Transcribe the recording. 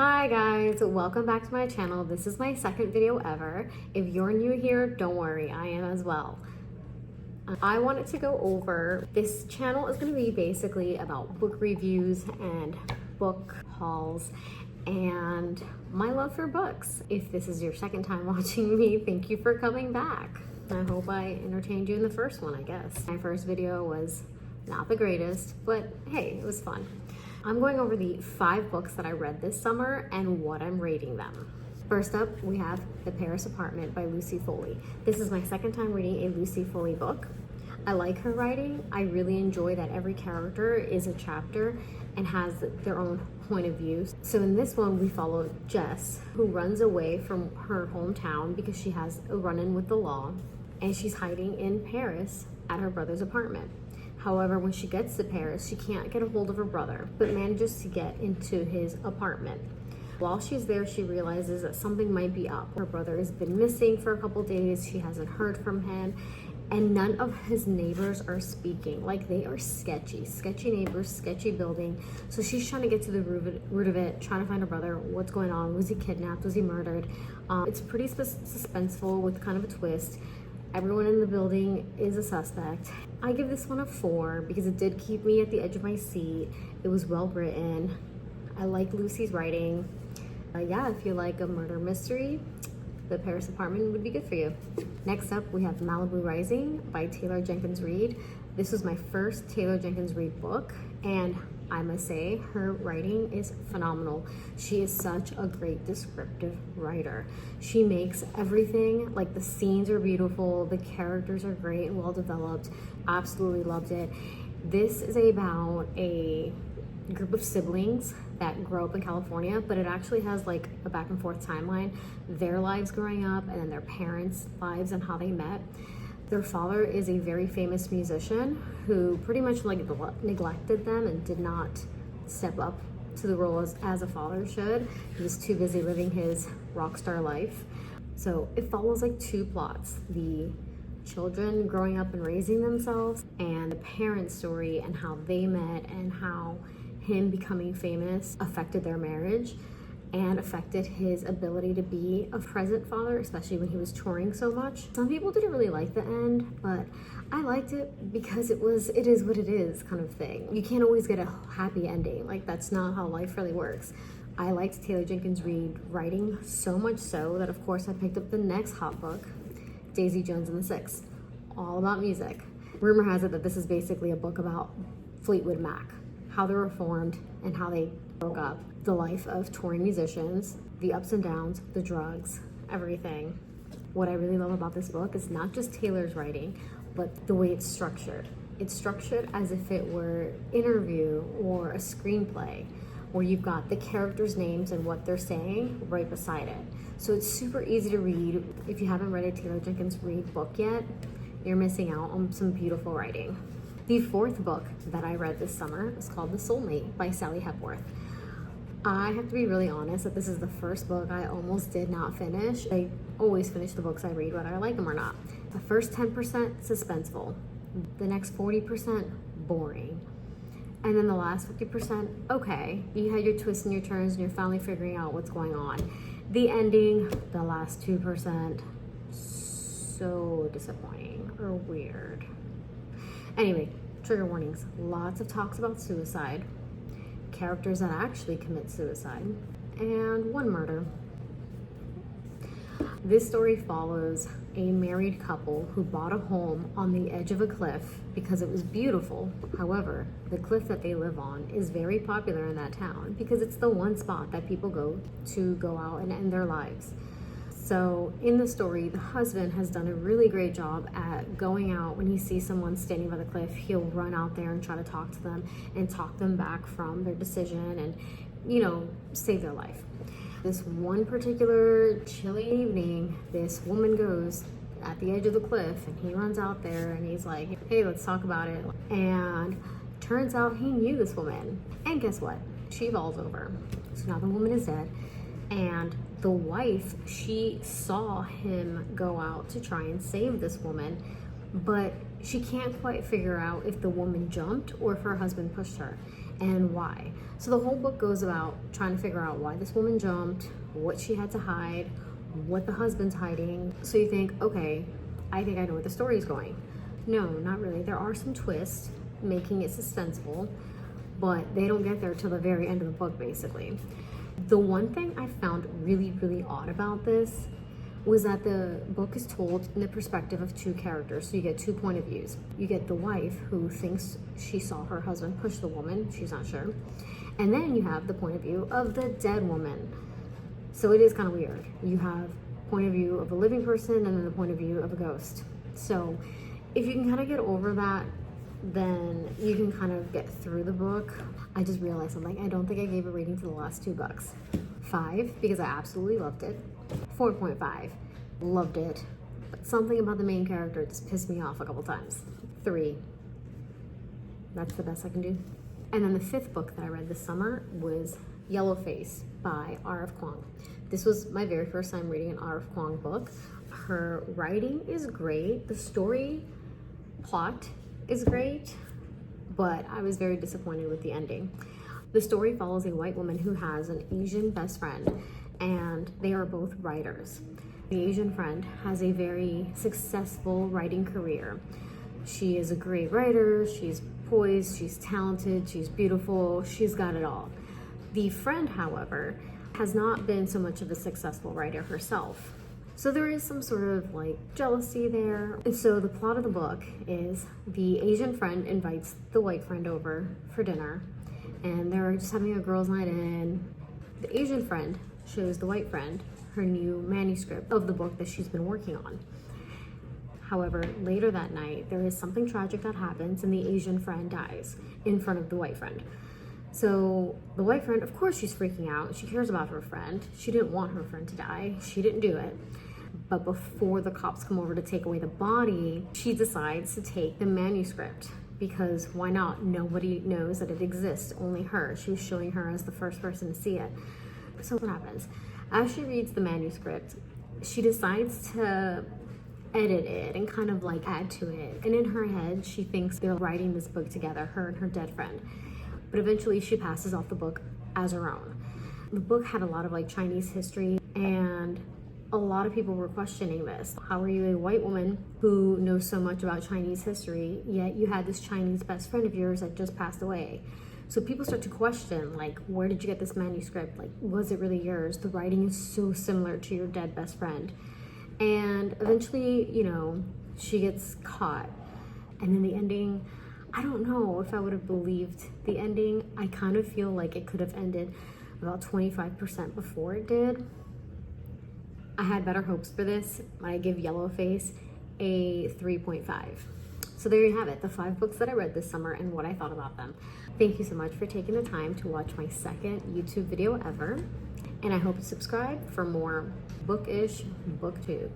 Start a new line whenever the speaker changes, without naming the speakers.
Hi guys, welcome back to my channel. This is my second video ever. If you're new here, don't worry, I am as well. I wanted to go over, this channel is going to be basically about book reviews and book hauls and my love for books. If this is your second time watching me, thank you for coming back. I hope I entertained you in the first one, I guess. My first video was not the greatest, but hey, it was fun. I'm going over the 5 books that I read this summer and what I'm rating them. First up, we have The Paris Apartment by Lucy Foley. This is my second time reading a Lucy Foley book. I like her writing. I really enjoy that every character is a chapter and has their own point of view. So in this one, we follow Jess, who runs away from her hometown because she has a run-in with the law, and she's hiding in Paris at her brother's apartment. However, when she gets to Paris, she can't get a hold of her brother, but manages to get into his apartment. While she's there, she realizes that something might be up. Her brother has been missing for a couple days. She hasn't heard from him, and none of his neighbors are speaking. Like, they are sketchy neighbors, sketchy building. So she's trying to get to the root of it, trying to find her brother. What's going on? Was he kidnapped? Was he murdered? It's pretty suspenseful with kind of a twist. Everyone in the building is a suspect. I give this one a 4 because it did keep me at the edge of my seat. It was well written. I like Lucy's writing. Yeah, if you like a murder mystery, The Paris Apartment would be good for you. Next up, we have Malibu Rising by Jenkins Reid. This was my first Jenkins Reid book, and I must say, her writing is phenomenal. She is such a great descriptive writer. She makes everything, like the scenes are beautiful, the characters are great and well developed. Absolutely loved it. This is about a group of siblings that grow up in California, but it actually has like a back and forth timeline, their lives growing up and then their parents' lives and how they met. Their father is a very famous musician who pretty much like neglected them and did not step up to the role as a father should. He was too busy living his rock star life. So it follows like 2 plots: the children growing up and raising themselves, and the parents' story and how they met and how him becoming famous affected their marriage and affected his ability to be a present father, especially when he was touring so much. Some people didn't really like the end, but I liked it because it is what it is kind of thing. You can't always get a happy ending. Like, that's not how life really works. I liked Jenkins Reid writing so much so that, of course, I picked up the next hot book, Daisy Jones and the Six, all about music. Rumor has it that this is basically a book about Fleetwood Mac, how they were formed and how they broke up, the life of touring musicians, the ups and downs, the drugs, everything. What I really love about this book is not just Taylor's writing, but the way it's structured. It's structured as if it were an interview or a screenplay, where you've got the characters' names and what they're saying right beside it. So it's super easy to read. If you haven't read a Jenkins Reid book yet, you're missing out on some beautiful writing. The 4th book that I read this summer is called The Soulmate by Hepworth. I have to be really honest that this is the first book I almost did not finish. I always finish the books I read, whether I like them or not. The first 10% suspenseful, the next 40% boring, and then the last 50%, okay. You had your twists and your turns and you're finally figuring out what's going on. The ending, the last 2%, so disappointing or weird. Anyway, trigger warnings. Lots of talks about suicide, characters that actually commit suicide, and one murder. This story follows a married couple who bought a home on the edge of a cliff because it was beautiful. However, the cliff that they live on is very popular in that town because it's the one spot that people go out and end their lives. So in the story, the husband has done a really great job at going out. When he sees someone standing by the cliff, he'll run out there and try to talk to them and talk them back from their decision and, save their life. This one particular chilly evening, this woman goes at the edge of the cliff and he runs out there and he's like, hey, let's talk about it. And turns out he knew this woman. And guess what? She falls over. So now the woman is dead. And the wife, she saw him go out to try and save this woman, but she can't quite figure out if the woman jumped or if her husband pushed her. and why. So the whole book goes about trying to figure out why this woman jumped, what she had to hide, what the husband's hiding. So you think, okay, I think I know where the story is going. No, not really. There are some twists making it suspenseful, but they don't get there till the very end of the book, basically. The one thing I found really, really odd about this was that the book is told in the perspective of two characters. So you get 2 point of views. You get the wife who thinks she saw her husband push the woman, she's not sure. And then you have the point of view of the dead woman. So it is kind of weird. You have point of view of a living person and then the point of view of a ghost. So if you can kind of get over that, then you can kind of get through the book. I just realized something. I don't think I gave a rating for the last 2 books. 5, because I absolutely loved it. 4.5, loved it. But something about the main character just pissed me off a couple times. 3, that's the best I can do. And then the 5th book that I read this summer was Yellowface by R.F. Kuang. This was my very first time reading an R.F. Kuang book. Her writing is great. The story plot is great, but I was very disappointed with the ending. The story follows a white woman who has an Asian best friend, and they are both writers. The Asian friend has a very successful writing career. She is a great writer, she's poised, she's talented, she's beautiful, she's got it all. The friend, however, has not been so much of a successful writer herself. So there is some sort of like jealousy there. And so the plot of the book is the Asian friend invites the white friend over for dinner, and they're just having a girls' night in. The Asian friend shows the white friend her new manuscript of the book that she's been working on. However, later that night, there is something tragic that happens and the Asian friend dies in front of the white friend. So the white friend, of course, she's freaking out. She cares about her friend. She didn't want her friend to die. She didn't do it. But before the cops come over to take away the body, she decides to take the manuscript, because why not? Nobody knows that it exists, only her. She was showing her as the first person to see it. So what happens? As she reads the manuscript, she decides to edit it and kind of like add to it. And in her head, she thinks they're writing this book together, her and her dead friend. But eventually she passes off the book as her own. The book had a lot of like Chinese history, and a lot of people were questioning this. How are you a white woman who knows so much about Chinese history, yet you had this Chinese best friend of yours that just passed away? So people start to question, like, where did you get this manuscript? Like, was it really yours? The writing is so similar to your dead best friend. And eventually, you know, she gets caught. And then the ending, I don't know if I would have believed the ending. I kind of feel like it could have ended about 25% before it did. I had better hopes for this. I give Yellowface a 3.5. So there you have it, the 5 books that I read this summer and what I thought about them. Thank you so much for taking the time to watch my second YouTube video ever. And I hope you subscribe for more bookish booktube.